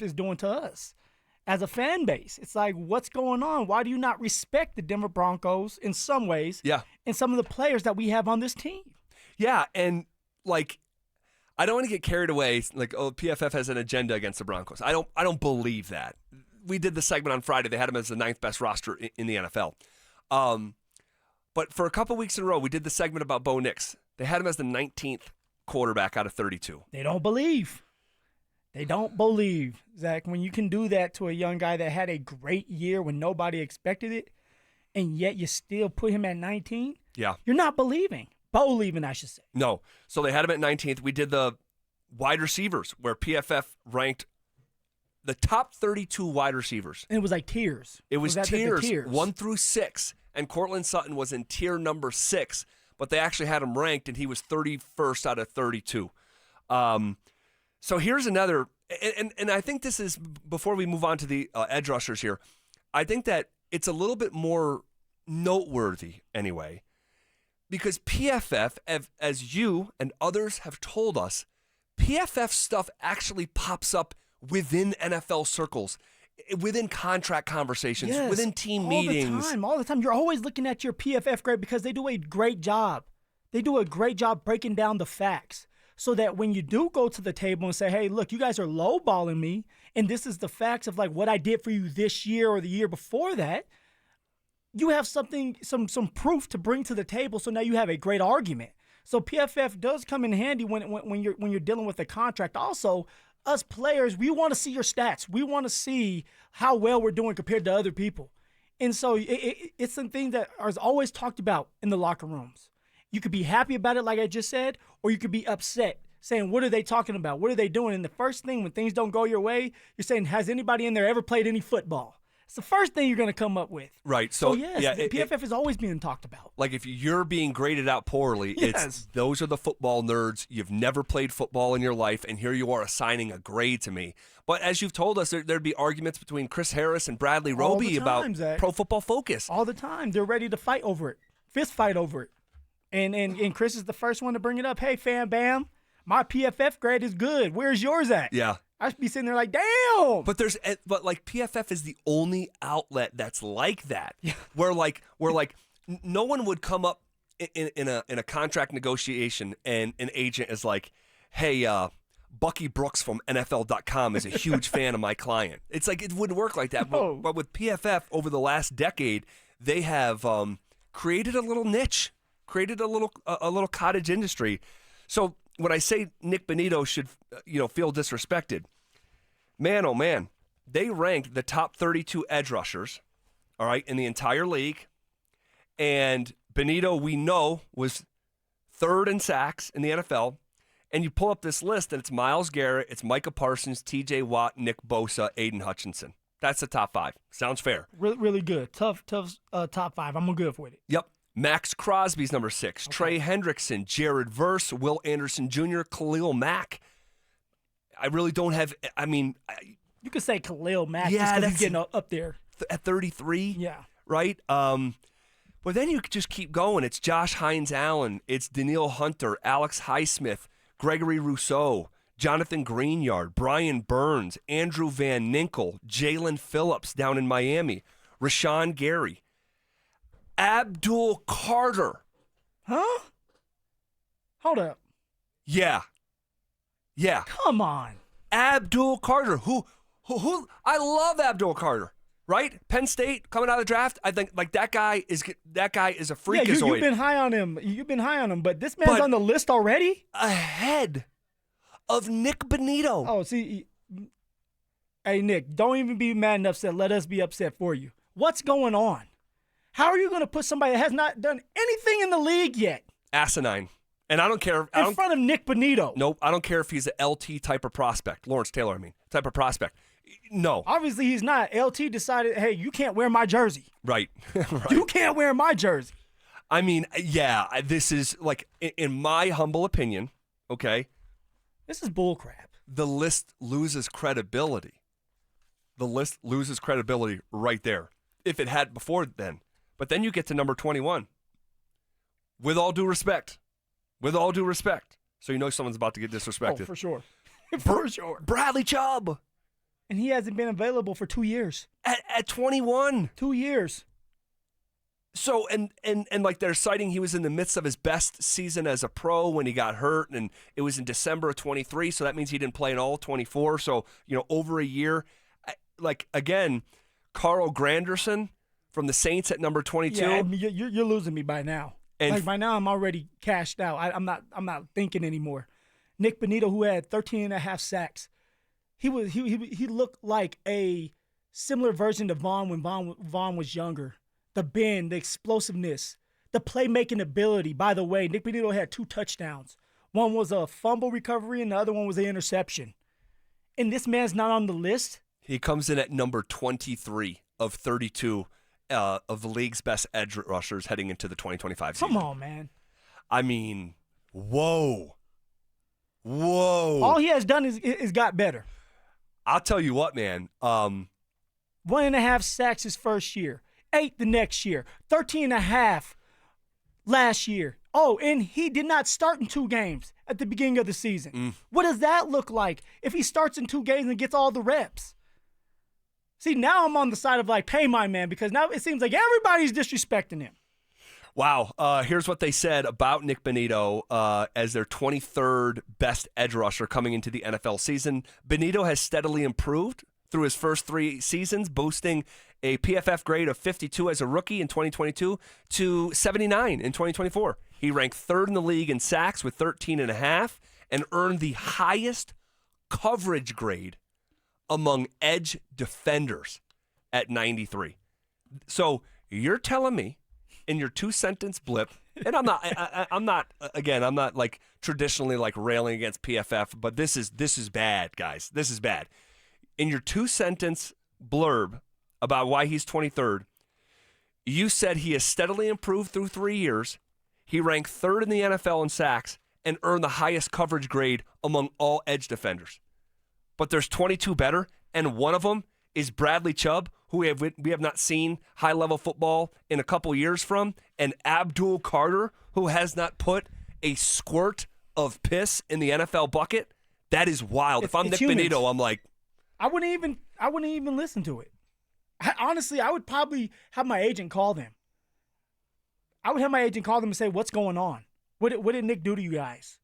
is doing to us as a fan base. It's like, what's going on? Why do you not respect the Denver Broncos in some ways? Yeah. And some of the players that we have on this team? Yeah, and like, I don't want to get carried away. Like, oh, PFF has an agenda against the Broncos. I don't believe that. We did the segment on Friday. They had them as the 9th best roster in the NFL. But for a couple weeks in a row, we did the segment about Bo Nix. They had him as the 19th quarterback out of 32. They don't believe. They don't believe, Zach, when you can do that to a young guy that had a great year when nobody expected it, and yet you still put him at 19? Yeah. You're not believing. Believing, I should say. No. So they had him at 19th. We did the wide receivers where PFF ranked the top 32 wide receivers. And it was like tiers. It was tiers 1 through 6, and Courtland Sutton was in tier number 6, but they actually had him ranked, and he was 31st out of 32. So here's another, and I think this is, before we move on to the edge rushers here, I think that it's a little bit more noteworthy anyway, because PFF, as you and others have told us, PFF stuff actually pops up within NFL circles, within contract conversations, yes, within team meetings. All the time. You're always looking at your PFF grade because they do a great job. They do a great job breaking down the facts so that when you do go to the table and say, hey, look, you guys are lowballing me, and this is the facts of like what I did for you this year or the year before that, you have something, some proof to bring to the table, so now you have a great argument. So PFF does come in handy when you're dealing with a contract. Also, us players, we want to see your stats. We want to see how well we're doing compared to other people. And so it's something that is always talked about in the locker rooms. You could be happy about it, like I just said, or you could be upset, saying, what are they talking about? What are they doing? And the first thing, when things don't go your way, you're saying, has anybody in there ever played any football? It's the first thing you're going to come up with. Right. So, yes, yeah, PFF is always being talked about. Like, if you're being graded out poorly, yes, those are the football nerds. You've never played football in your life, and here you are assigning a grade to me. But as you've told us, there'd be arguments between Chris Harris and Bradley Roby about Zach. Pro Football Focus. All the time. They're ready to fight over it. Fist fight over it. And Chris is the first one to bring it up. Hey, fam, bam, my PFF grade is good. Where's yours at? Yeah. I should be sitting there like, damn. But like PFF is the only outlet that's like that. Yeah. Where no one would come up in a contract negotiation and an agent is like, hey, Bucky Brooks from NFL.com is a huge fan of my client. It's like, it wouldn't work like that. No. But with PFF over the last decade, they have created a little niche, created a little cottage industry. So when I say Nick Bonito should, feel disrespected, man, oh man, they ranked the top 32 edge rushers, all right, in the entire league. And Bonito, we know, was 3rd in sacks in the NFL. And you pull up this list, and it's Myles Garrett, it's Micah Parsons, T.J. Watt, Nick Bosa, Aiden Hutchinson. That's the top 5. Sounds fair. Really, really good. Tough top 5. I'm good with it. Yep. Max Crosby's number 6. Okay. Trey Hendrickson, Jared Verse, Will Anderson Jr., Khalil Mack. I really don't have. I mean, you could say Khalil Mack. Yeah, just 'cause he's getting up there at 33. Yeah. Right. But then you just keep going. It's Josh Hines-Allen. It's Daniil Hunter, Alex Highsmith, Gregory Rousseau, Jonathan Greenyard, Brian Burns, Andrew Van Ginkel, Jalen Phillips down in Miami, Rashawn Gary. Abdul Carter. Huh? Hold up. Yeah. Come on. Abdul Carter. Who I love Abdul Carter. Right? Penn State coming out of the draft. I think like that guy is a freakazoid. Yeah, you've been high on him. But this man's on the list already? Ahead of Nick Bonito. Oh, see. Hey, Nick, don't even be mad and upset. Let us be upset for you. What's going on? How are you going to put somebody that has not done anything in the league yet? Asinine. And I don't care. In front of Nick Bonito. Nope. I don't care if he's an LT type of prospect. Lawrence Taylor, type of prospect. No. Obviously, he's not. LT decided, hey, you can't wear my jersey. Right. Right. You can't wear my jersey. I mean, yeah, this is like, in my humble opinion, okay? This is bullcrap. The list loses credibility. The list loses credibility right there, if it had before then. But then you get to number 21. With all due respect. So you know someone's about to get disrespected. Oh, for sure. For sure. Bradley Chubb. And he hasn't been available for 2 years. At 21. 2 years. So, and like they're citing he was in the midst of his best season as a pro when he got hurt, and it was in December of 23, so that means he didn't play in all 24, so, over a year. Like, again, Carl Granderson from the Saints at number 22. Yeah, I mean, you're losing me by now. And by now I'm already cashed out. I'm not thinking anymore. Nick Bonito, who had 13 and a half sacks, he looked like a similar version of Vaughn when Vaughn was younger. The bend, the explosiveness, the playmaking ability. By the way, Nick Bonito had 2 touchdowns. One was a fumble recovery and the other one was an interception. And this man's not on the list. he comes in at number 23 of 32 of the league's best edge rushers heading into the 2025 season. Come on, man. I mean, whoa. All he has done is got better. I'll tell you what, man. 1.5 sacks his first year. 8 the next year. 13.5 last year. Oh, and he did not start in 2 games at the beginning of the season. What does that look like if he starts in 2 games and gets all the reps? See, now I'm on the side of pay my man, because now it seems like everybody's disrespecting him. Wow. Here's what they said about Nick Bonito as their 23rd best edge rusher coming into the NFL season. Bonito has steadily improved through his first 3 seasons, boasting a PFF grade of 52 as a rookie in 2022 to 79 in 2024. He ranked 3rd in the league in sacks with 13.5 and earned the highest coverage grade among edge defenders at 93. So you're telling me in your 2-sentence blip, and I'm not like traditionally like railing against PFF, but this is bad, guys. This is bad. In your 2-sentence blurb about why he's 23rd, you said he has steadily improved through 3 years. He ranked 3rd in the NFL in sacks and earned the highest coverage grade among all edge defenders. But there's 22 better, and one of them is Bradley Chubb, who we have not seen high-level football in a couple years from, and Abdul Carter, who has not put a squirt of piss in the NFL bucket. That is wild. If I'm Nick Bonito, I'm like, I wouldn't even listen to it. Honestly, I would probably have my agent call them. I would have my agent call them and say, "What's going on? What did Nick do to you guys?"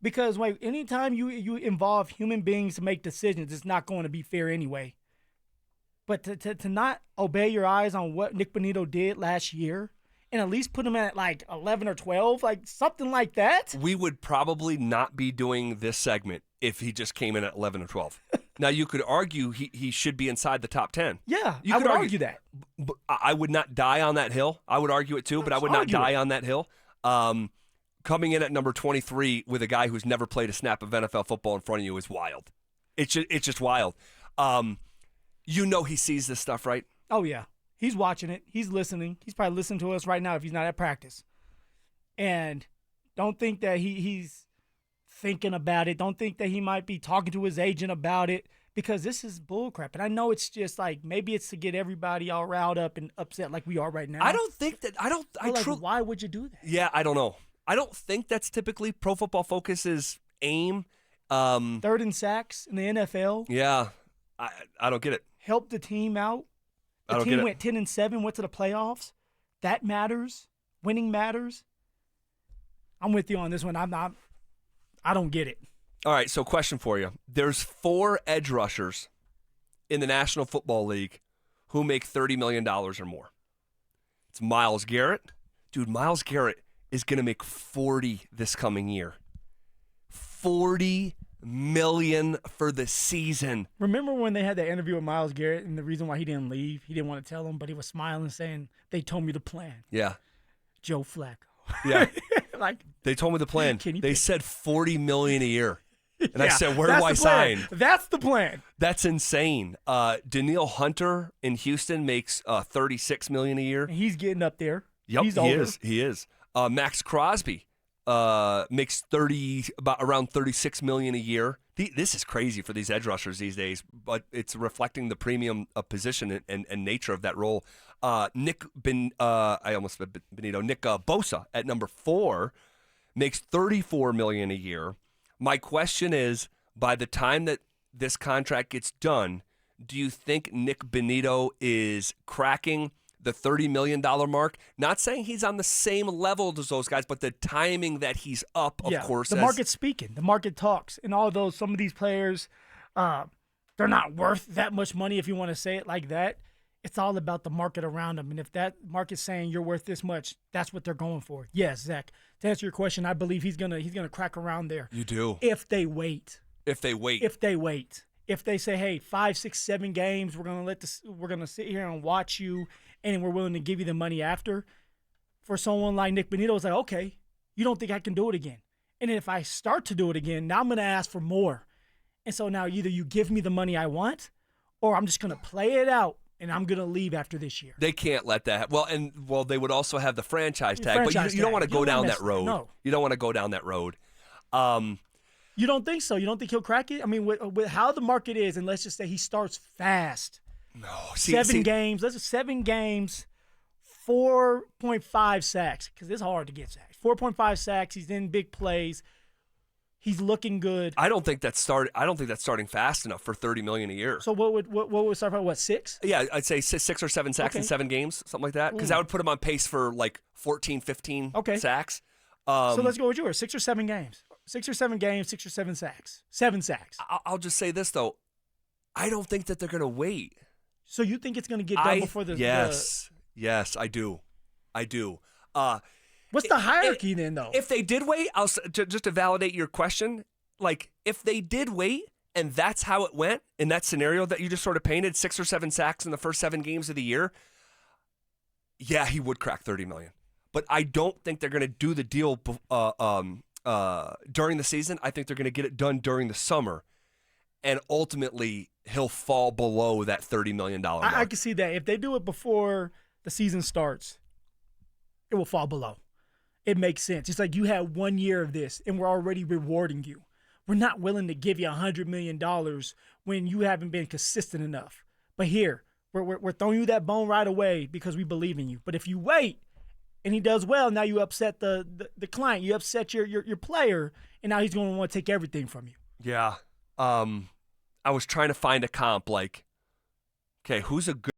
Because anytime you involve human beings to make decisions, it's not going to be fair anyway. But to not obey your eyes on what Nick Bonito did last year and at least put him at 11 or 12, something like that. We would probably not be doing this segment if he just came in at 11 or 12. Now, you could argue he should be inside the top 10. Yeah, you I could would argue that. But I would not die on that hill. I would argue it too, but I would not die on that hill. Coming in at number 23 with a guy who's never played a snap of NFL football in front of you is wild. It's just wild. He sees this stuff, right? Oh, yeah. He's watching it. He's listening. He's probably listening to us right now if he's not at practice. And don't think that he's thinking about it. Don't think that he might be talking to his agent about it, because this is bullcrap. And I know it's just maybe it's to get everybody all riled up and upset like we are right now. I don't think that. Why would you do that? Yeah, I don't know. I don't think that's typically Pro Football Focus's aim. 3rd in sacks in the NFL. Yeah, I don't get it. Help the team out. The team went 10-7, went to the playoffs. That matters. Winning matters. I'm with you on this one. I don't get it. All right, so question for you. There's 4 edge rushers in the National Football League who make $30 million or more. It's Myles Garrett. Dude, Myles Garrett is going to make 40 this coming year. 40 million for the season. Remember when they had that interview with Myles Garrett, and the reason why he didn't leave, he didn't want to tell them, but he was smiling saying, "They told me the plan." Yeah. Joe Flacco. Yeah. They told me the plan. They said 40 million a year. And I said, where do I sign? That's the plan. That's insane. Danielle Hunter in Houston makes $36 million a year. And he's getting up there. Yep, he's older. He is. Max Crosby makes around $36 million a year. This is crazy for these edge rushers these days, but it's reflecting the premium position and nature of that role. Nick Bosa at number 4 makes $34 million a year. My question is, by the time that this contract gets done, do you think Nick Bonito is cracking the $30 million mark? Not saying he's on the same level as those guys, but the timing that he's up, of course. The market's speaking. The market talks. And although some of these players, they're not worth that much money, if you want to say it like that, it's all about the market around them. And if that market's saying you're worth this much, that's what they're going for. Yes, Zach, to answer your question, I believe he's gonna crack around there. You do? If they wait. If they wait. If they say, hey, 5, 6, 7 games, we're gonna sit here and watch you, and we're willing to give you the money after. For someone like Nick Bonito, it's like, okay, you don't think I can do it again. And if I start to do it again, now I'm gonna ask for more. And so now either you give me the money I want, or I'm just gonna play it out and I'm gonna leave after this year. They can't let that. Well, they would also have the franchise tag, but you don't want to go down that road. No. You don't want to go down that road. You don't think so? You don't think he'll crack it? I mean, with how the market is, and let's just say he starts fast. No, 7 games. Let's just 7 games, 4.5 sacks, because it's hard to get sacks. 4.5 sacks. He's in big plays. He's looking good. I don't think that's starting fast enough for $30 million a year. So what would start at, 6? Yeah, I'd say 6 or 7 sacks in 7 games, something like that, because that would put him on pace for like 14, 15 sacks. So let's go with yours. 6 or 7 games. 6 or 7 games, 6 or 7 sacks. 7 sacks. I'll just say this, though. I don't think that they're going to wait. So you think it's going to get done before the... Yes, I do. What's the hierarchy then, though? If they did wait, just to validate your question, like if they did wait and that's how it went in that scenario that you just sort of painted, 6 or 7 sacks in the first 7 games of the year, yeah, he would crack $30 million. But I don't think they're going to do the deal during the season. I think they're going to get it done during the summer, and ultimately he'll fall below that $30 million mark. I can see that. If they do it before the season starts, it will fall below. It makes sense. It's like you had 1 year of this, and we're already rewarding you. We're not willing to give you $100 million when you haven't been consistent enough. But here, we're throwing you that bone right away because we believe in you. But if you wait and he does well, now you upset the client. You upset your player, and now he's going to want to take everything from you. Yeah. I was trying to find a comp like, okay, who's a good